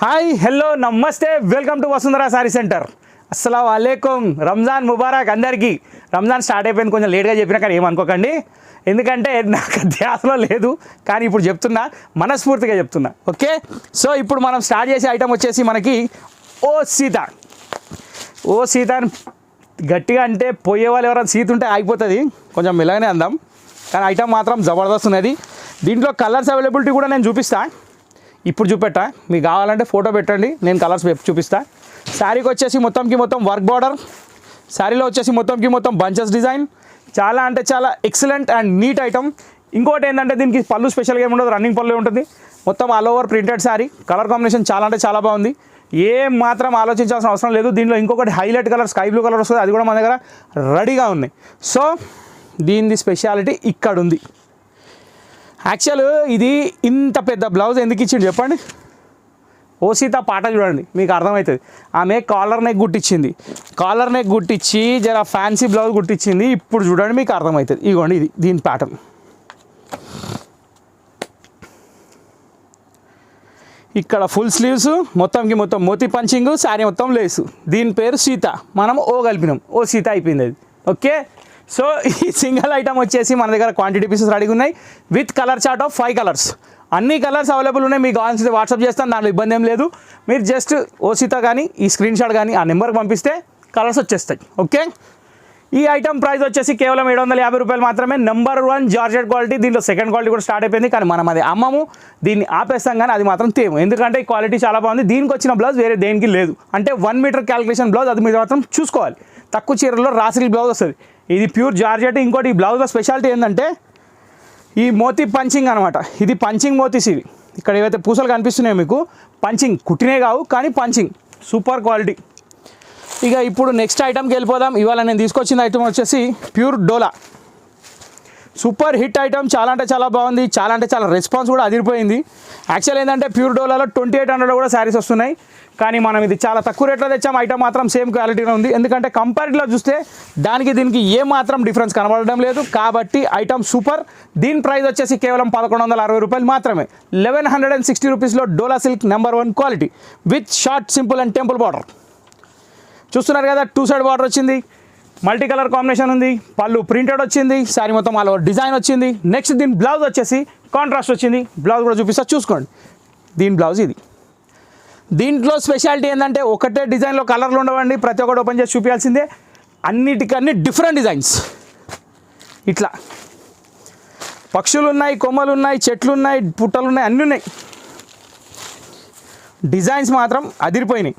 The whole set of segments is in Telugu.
Hi hello namaste welcome to Vasundhara sari centre. అస్సలాము అలైకుం. రంజాన్ ముబారక్ అందరికీ. రంజాన్ స్టార్ట్ అయిపోయింది, కొంచెం లేట్గా చెప్పినా కానీ ఏమనుకోకండి, ఎందుకంటే నాకు ధ్యాసలో లేదు, కానీ ఇప్పుడు చెప్తున్నా, మనస్ఫూర్తిగా చెప్తున్నా. ఓకే, సో ఇప్పుడు మనం స్టార్ట్ చేసే ఐటమ్ వచ్చేసి మనకి ఓ సీత. ఓ సీత అని గట్టిగా అంటే పోయే వాళ్ళు ఎవరైనా సీత ఉంటే ఆగిపోతుంది, కొంచెం మెల్లగానే అందాం, కానీ ఐటమ్ మాత్రం జబర్దస్త్ ఉన్నది. దీంట్లో కలర్స్ అవైలబిలిటీ కూడా నేను చూపిస్తా, ఇప్పుడు చూపెట్టా. మీకు కావాలంటే ఫోటో పెట్టండి, నేను కలర్స్ చూపిస్తా. శారీకి వచ్చేసి మొత్తం వర్క్ బార్డర్, శారీలో వచ్చేసి మొత్తం బంచెస్ డిజైన్, చాలా అంటే చాలా ఎక్సలెంట్ అండ్ నీట్ ఐటమ్. ఇంకోటి ఏంటంటే దీనికి పళ్ళు స్పెషల్గా ఏమి ఉండదు, రన్నింగ్ పళ్ళు ఉంటుంది. మొత్తం all over printed sari, colour combination చాలా అంటే చాలా బాగుంది, ఏం మాత్రం ఆలోచించాల్సిన అవసరం లేదు. దీనిలో ఇంకొకటి highlight colour sky blue colour వస్తుంది, అది కూడా మన దగ్గర రెడీగా ఉన్నాయి. సో దీని స్పెషాలిటీ ఇక్కడ ఉంది. యాక్చువల్ ఇది ఇంత పెద్ద బ్లౌజ్ ఎందుకు ఇచ్చిండు చెప్పండి. ఓ సీత పాట చూడండి, మీకు అర్థమవుతుంది. ఆమె కాలర్ నెక్ గుట్టించింది, కాలర్ నెక్ గుట్టించి జర ఫ్యాన్సీ బ్లౌజ్ గుట్టించింది. ఇప్పుడు చూడండి మీకు అర్థమవుతుంది. ఇగోండి ఇది దీని ప్యాటర్న్. ఇక్కడ ఫుల్ స్లీవ్స్, మొత్తం మోతీ పంచింగ్, శారీ మొత్తం లేసు. దీని పేరు సీత, మనం ఓ కలిపినాం, ఓ సీత అయిపోయింది అది. ఓకే, సో ఈ సింగిల్ ఐటమ్ వచ్చేసి మన దగ్గర క్వాంటిటీ పీసెస్ రెడీగా ఉన్నాయి with colour chart of 5 colours. అన్ని కలర్స్ అవైలబుల్ ఉన్నాయి, మీకు కావాల్సింది వాట్సాప్ చేస్తాను, దాంట్లో ఇబ్బంది ఏం లేదు. మీరు జస్ట్ ఓ సీత కానీ ఈ స్క్రీన్ షాట్ కానీ ఆ నెంబర్కి పంపిస్తే కలర్స్ వచ్చేస్తాయి. ఓకే, ఈ ఐటమ్ ప్రైస్ వచ్చేసి కేవలం 750 రూపాయలు మాత్రమే. Number 1 georgette quality. దీంట్లో సెకండ్ క్వాలిటీ కూడా స్టార్ట్ అయిపోయింది, కానీ మనం అది అమ్మము, దీన్ని ఆపేస్తాం, కానీ అది మాత్రం తేము, ఎందుకంటే ఈ క్వాలిటీ చాలా బాగుంది. దీనికి వచ్చిన బ్లౌజ్ వేరే దేనికి లేదు, అంటే 1 మీటర్ క్యాలిక్యులేషన్ బ్లౌజ్, అది మీరు మాత్రం చూసుకోవాలి. తక్కువ చీరలో రాసిల్ బ్లౌజ్ వస్తుంది, ఇది ప్యూర్ జార్జెట్. ఇంకోటి ఈ బ్లౌజ్లో స్పెషాలిటీ ఏంటంటే ఈ మోతీ పంచింగ్ అనమాట, ఇది పంచింగ్ మోతీస్. ఇవి ఇక్కడ ఏవైతే పూసలు కనిపిస్తున్నాయో మీకు పంచింగ్, కుట్టినే కావు కానీ పంచింగ్, సూపర్ క్వాలిటీ. ఇక ఇప్పుడు నెక్స్ట్ ఐటమ్కి వెళ్ళిపోదాం. ఇవాళ నేను తీసుకొచ్చిన ఐటమ్ వచ్చేసి ప్యూర్ డోలా. సూపర్ హిట్ ఐటమ్, చాలా అంటే చాలా బాగుంది, చాలా అంటే చాలా రెస్పాన్స్ కూడా అదిరిపోయింది. యాక్చువల్ ఏంటంటే ప్యూర్ డోలాలో 2800 కూడా శారీస్ వస్తున్నాయి, కానీ మనం ఇది చాలా తక్కువ రేట్లో తెచ్చాం. ఐటమ్ మాత్రం సేమ్ క్వాలిటీలో ఉంది, ఎందుకంటే కంపారిటివ్లో చూస్తే దానికి దీనికి ఏ మాత్రం డిఫరెన్స్ కనబడడం లేదు, కాబట్టి ఐటమ్ సూపర్. దీని ప్రైస్ వచ్చేసి కేవలం 1160 రూపాయలు మాత్రమే. 1160 రూపీస్లో Dola silk number 1 quality with short simple and temple border. చూస్తున్నారు కదా, 2 సైడ్ బార్డర్ వచ్చింది, మల్టీ కలర్ కాంబినేషన్ ఉంది, పళ్ళు ప్రింటెడ్ వచ్చింది, శారీ మొత్తం ఆల్ ఓవర్ డిజైన్ వచ్చింది. నెక్స్ట్ దీని బ్లౌజ్ వచ్చేసి కాంట్రాస్ట్ వచ్చింది. బ్లౌజ్ కూడా చూపిస్తా, చూసుకోండి. దీని బ్లౌజ్ ఇది. దీంట్లో స్పెషాలిటీ ఏంటంటే ఒకటే డిజైన్లో కలర్లు ఉండవండి, ప్రతి ఒక్కటి ఓపెన్ చేసి చూపించాల్సిందే. అన్నిటికన్నీ డిఫరెంట్ డిజైన్స్, ఇట్లా పక్షులు ఉన్నాయి, కొమ్మలు ఉన్నాయి, చెట్లు ఉన్నాయి, పుట్టలు ఉన్నాయి, అన్నీ ఉన్నాయి. డిజైన్స్ మాత్రం అదిరిపోయినాయి.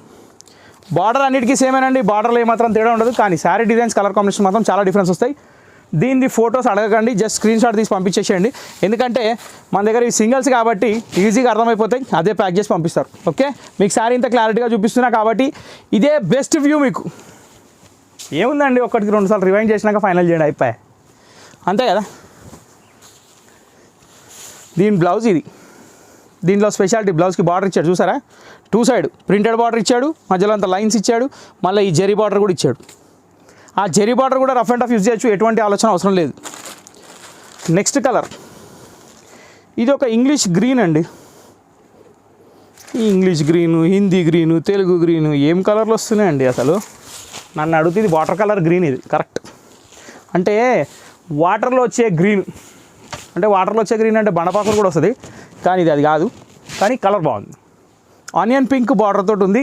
బార్డర్ అన్నిటికీ సేమేనండి, బార్డర్లో ఏమాత్రం తేడా ఉండదు, కానీ శారీ డిజైన్స్ కలర్ కాంబినేషన్ మాత్రం చాలా డిఫరెన్స్ వస్తాయి. దీని ఫొటోస్ అడగకండి, జస్ట్ స్క్రీన్ షాట్ తీసి పంపించేసేయండి, ఎందుకంటే మన దగ్గర ఈ సింగిల్స్ కాబట్టి ఈజీగా అర్థమైపోతాయి, అదే ప్యాక్ చేసి పంపిస్తారు. ఓకే, మీకు శారీ ఇంత క్లారిటీగా చూపిస్తున్నా కాబట్టి ఇదే బెస్ట్ వ్యూ. మీకు ఏముందండి, 1-2 సార్లు రివైండ్ చేసినాక ఫైనల్ చేయండి, అయిపోయాయి, అంతే కదా. దీని బ్లౌజ్ ఇది. దీంట్లో స్పెషాలిటీ బ్లౌజ్కి బార్డర్ ఇచ్చాడు, చూసారా, 2 సైడ్ ప్రింటెడ్ బార్డర్ ఇచ్చాడు, మధ్యలో అంత లైన్స్ ఇచ్చాడు, మళ్ళీ ఈ జెరీ బార్డర్ కూడా ఇచ్చాడు. ఆ జెరీ బార్డర్ కూడా రఫ్ అండ్ టఫ్ యూజ్ చేయొచ్చు, ఎటువంటి ఆలోచన అవసరం లేదు. నెక్స్ట్ కలర్ ఇది ఒక ఇంగ్లీష్ గ్రీన్ అండి. ఈ English green, Hindi green, Telugu green, ఏం కలర్లు వస్తున్నాయండి అసలు. నన్ను అడుగుతుంది వాటర్ కలర్ గ్రీన్, ఇది కరెక్ట్. అంటే వాటర్లో వచ్చే గ్రీన్, అంటే వాటర్లో వచ్చే గ్రీన్ అంటే బండపాకులు కూడా వస్తుంది, కానీ ఇది అది కాదు, కానీ కలర్ బాగుంది. ఆనియన్ పింక్ బార్డర్ తోటి ఉంది.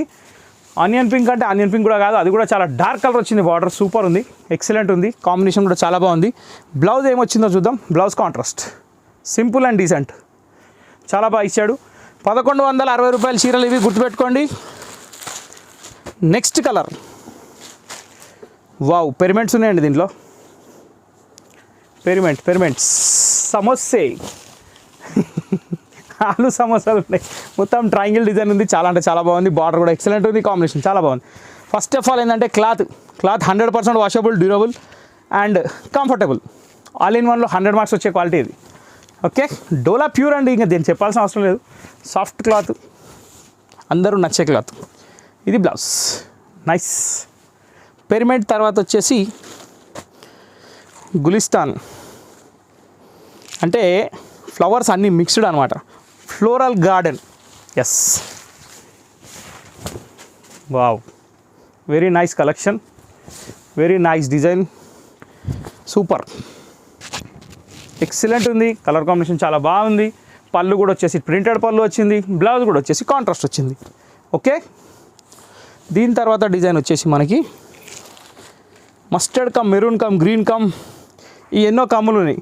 ఆనియన్ పింక్ అంటే ఆనియన్ పింక్ కూడా కాదు, అది కూడా చాలా డార్క్ కలర్ వచ్చింది. బార్డర్ సూపర్ ఉంది, ఎక్సలెంట్ ఉంది, కాంబినేషన్ కూడా చాలా బాగుంది. బ్లౌజ్ ఏమొచ్చిందో చూద్దాం. Blouse contrast, simple and decent, చాలా బాగా ఇచ్చాడు. 1160 రూపాయల చీరలు ఇవి, గుర్తుపెట్టుకోండి. నెక్స్ట్ కలర్, వావ్, పెరిమెంట్స్ ఉన్నాయండి దీంట్లో. పెరిమెంట్స్ సమోసే ఆలు సమోసాలు ఉన్నాయి. మొత్తం ట్రయాంగిల్ డిజైన్ ఉంది, చాలా అంటే చాలా బాగుంది. బార్డర్ కూడా ఎక్సలెంట్ ఉంది, కాంబినేషన్ చాలా బాగుంది. ఫస్ట్ ఆఫ్ ఆల్ ఏంటంటే cloth 100% washable, durable and comfortable. All in వన్లో 100 మార్క్స్ వచ్చే క్వాలిటీ ఇది. ఓకే, డోలా ప్యూర్ అండి, ఇంకా దీన్ని చెప్పాల్సిన అవసరం లేదు. సాఫ్ట్ క్లాత్, అందరూ నచ్చే క్లాత్. ఇది బ్లౌజ్, నైస్. పెరిమెంట్ తర్వాత వచ్చేసి గులిస్తాన్, అంటే ఫ్లవర్స్ అన్నీ మిక్స్డ్ అనమాట, floral garden. Yes, wow, very nice collection, very nice design, super, excellent ఉంది. కలర్ కాంబినేషన్ చాలా బాగుంది. పళ్ళు కూడా వచ్చేసి ప్రింటెడ్ పళ్ళు వచ్చింది. బ్లౌజ్ కూడా వచ్చేసి కాంట్రాస్ట్ వచ్చింది. ఓకే, దీని తర్వాత డిజైన్ వచ్చేసి మనకి mustard come maroon come green come ఈ ఎన్నో కమ్ములు ఉన్నాయి.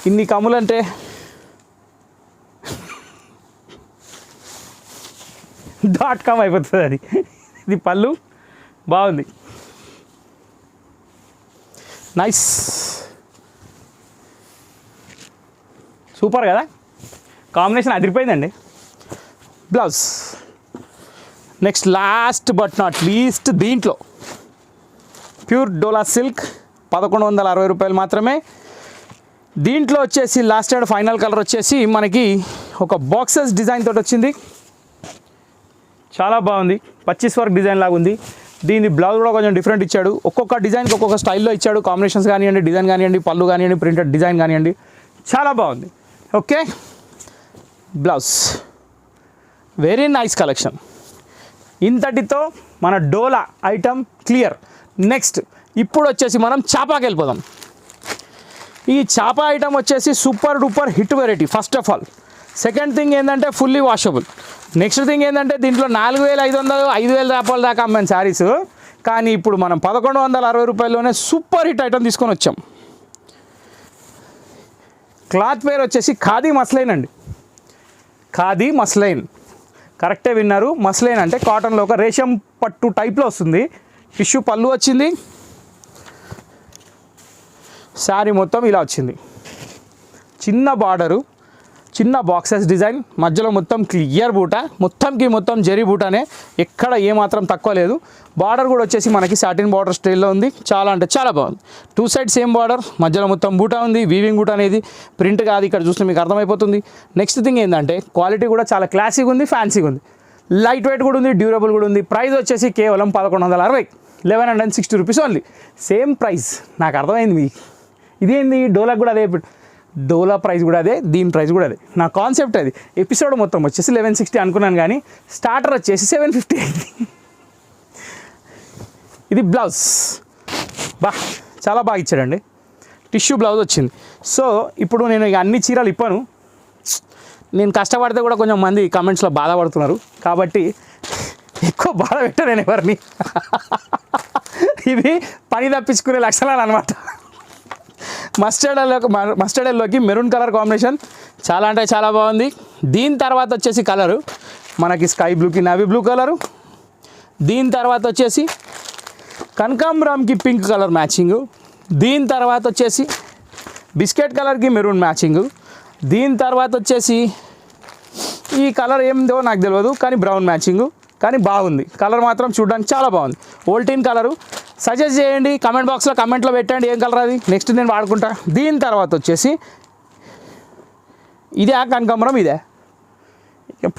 ఇన్ని కమ్ములు అంటే .com అయిపోతుంది అది. ఇది పళ్ళు బాగుంది, నైస్, సూపర్ కదా, కాంబినేషన్ అదిరిపోయిందండి. Blouse next last but not least, దీంట్లో ప్యూర్ డోలా సిల్క్ 1160 రూపాయలు మాత్రమే. దీంట్లో వచ్చేసి లాస్ట్ అండ్ ఫైనల్ కలర్ వచ్చేసి మనకి ఒక బాక్సెస్ డిజైన్ తోటి వచ్చింది. చాలా బాగుంది, పచ్చిస్ వర్క్ డిజైన్ లాగా ఉంది. దీని బ్లౌజ్ కూడా కొంచెం డిఫరెంట్ ఇచ్చాడు. ఒక్కొక్క డిజైన్కి ఒక్కొక్క స్టైల్లో ఇచ్చాడు. కాంబినేషన్స్ కానివ్వండి, డిజైన్ కానివ్వండి, పళ్ళు కానివ్వండి, ప్రింటెడ్ డిజైన్ కానివ్వండి, చాలా బాగుంది. Okay, blouse very nice collection. ఇంతటితో మన డోలా ఐటమ్ క్లియర్. నెక్స్ట్ ఇప్పుడు వచ్చేసి మనం చాపాకి వెళ్ళిపోదాం. ఈ చాపా ఐటమ్ వచ్చేసి super duper hit variety first of all. Second thing ఏంటంటే ఫుల్లీ వాషబుల్. నెక్స్ట్ థింగ్ ఏంటంటే దీంట్లో 4500 5000 రూపాయల దాకా అమ్మాను శారీస్. కానీ ఇప్పుడు మనం 1160 రూపాయల్లోనే సూపర్ హిట్ ఐటమ్ తీసుకొని వచ్చాం. క్లాత్ పేరు వచ్చేసి ఖాదీ మస్లైన్ అండి. ఖాదీ మస్లైన్, కరెక్టే విన్నారు. మస్లైన్ అంటే కాటన్లో ఒక రేషం పట్టు టైప్లో వస్తుంది. టిష్యూ పళ్ళు వచ్చింది. శారీ మొత్తం ఇలా వచ్చింది. చిన్న బార్డరు, చిన్న బాక్సెస్ డిజైన్, మధ్యలో మొత్తం క్లియర్ బూట, మొత్తంకి మొత్తం జరీ బూటనే, ఎక్కడ ఏమాత్రం తక్కువ లేదు. బార్డర్ కూడా వచ్చేసి మనకి సాటిన్ బార్డర్ స్టైల్లో ఉంది. చాలా అంటే చాలా బాగుంది. 2 సైడ్ సేమ్ బార్డర్, మధ్యలో మొత్తం బూట ఉంది. వీవింగ్ బూట అనేది ప్రింట్ కాదు, ఇక్కడ చూస్తే మీకు అర్థమైపోతుంది. నెక్స్ట్ థింగ్ ఏంటంటే క్వాలిటీ కూడా చాలా క్లాసీగా ఉంది, ఫ్యాన్సీగా ఉంది, లైట్ వెయిట్ కూడా ఉంది, డ్యూరబుల్ కూడా ఉంది. ప్రైస్ వచ్చేసి కేవలం 1160, 1160 రూపీస్ ఓన్లీ. Same price. నాకు అర్థమైంది మీకు ఇదేంది, డోలాకి కూడా అదే, డోలా ప్రైస్ కూడా అదే, దీని ప్రైస్ కూడా అదే. నా కాన్సెప్ట్ అది. ఎపిసోడ్ మొత్తం వచ్చేసి 1160 అనుకున్నాను, కానీ స్టార్టర్ వచ్చేసి 750 అయింది. ఇది బ్లౌజ్ చాలా బాగా ఇచ్చాడండి. టిష్యూ బ్లౌజ్ వచ్చింది. సో ఇప్పుడు నేను ఇక అన్ని చీరలు ఇప్పాను. నేను కష్టపడితే కూడా కొంచెం మంది కామెంట్స్లో బాధపడుతున్నారు, కాబట్టి ఎక్కువ బాధ పెట్టాను నేను ఎవరిని. ఇవి పని తప్పించుకునే లక్షణాలు అనమాట. మస్టర్డ్ ఎల్లోకి మెరూన్ కలర్ కాంబినేషన్ చాలా అంటే చాలా బాగుంది. దీని తర్వాత వచ్చేసి కలరు మనకి స్కై బ్లూకి నావీ బ్లూ కలరు. దీని తర్వాత వచ్చేసి కనకాంబరంకి పింక్ కలర్ మ్యాచింగు. దీని తర్వాత వచ్చేసి బిస్కెట్ కలర్కి మెరూన్ మ్యాచింగు. దీని తర్వాత వచ్చేసి ఈ కలర్ ఏందో నాకు తెలియదు, కానీ బ్రౌన్ మ్యాచింగు, కానీ బాగుంది. కలర్ మాత్రం చూడడానికి చాలా బాగుంది. ఓల్టీన్ కలరు. సజెస్ట్ చేయండి, కమెంట్ బాక్స్లో కమెంట్లో పెట్టండి ఏం కలర్ అది, నెక్స్ట్ నేను వాడుకుంటా. దీని తర్వాత వచ్చేసి ఇదే కనకాంబరం, ఇదే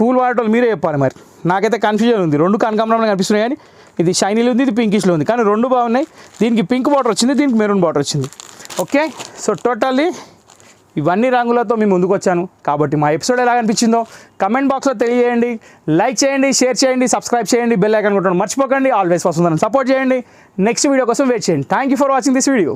పూలు వాడటం మీరే చెప్పాలి. మరి నాకైతే కన్ఫ్యూజన్ ఉంది. 2 కనకాంబరంలో కనిపిస్తున్నాయి, కానీ ఇది షైనీలో ఉంది, ఇది పింకిష్లో ఉంది, కానీ 2 బాగున్నాయి. దీనికి పింక్ బార్డర్ వచ్చింది, దీనికి మెరూన్ బార్డర్ వచ్చింది. ఓకే, సో టోటల్లీ ఇవన్నీ రంగులతో మీ ముందుకు వచ్చాను. కాబట్టి మా ఎపిసోడ్ ఎలా అనిపించిందో కమెంట్ బాక్స్లో తెలియజేయండి. లైక్ చేయండి, షేర్ చేయండి, సబ్స్క్రైబ్ చేయండి, బెల్ ఐకాన్ కొట్టడం మర్చిపోకండి. ఆల్వేస్ వస్తుందని సపోర్ట్ చేయండి. నెక్స్ట్ వీడియో కోసం వెయిట్ చేయండి. Thank you for watching this video.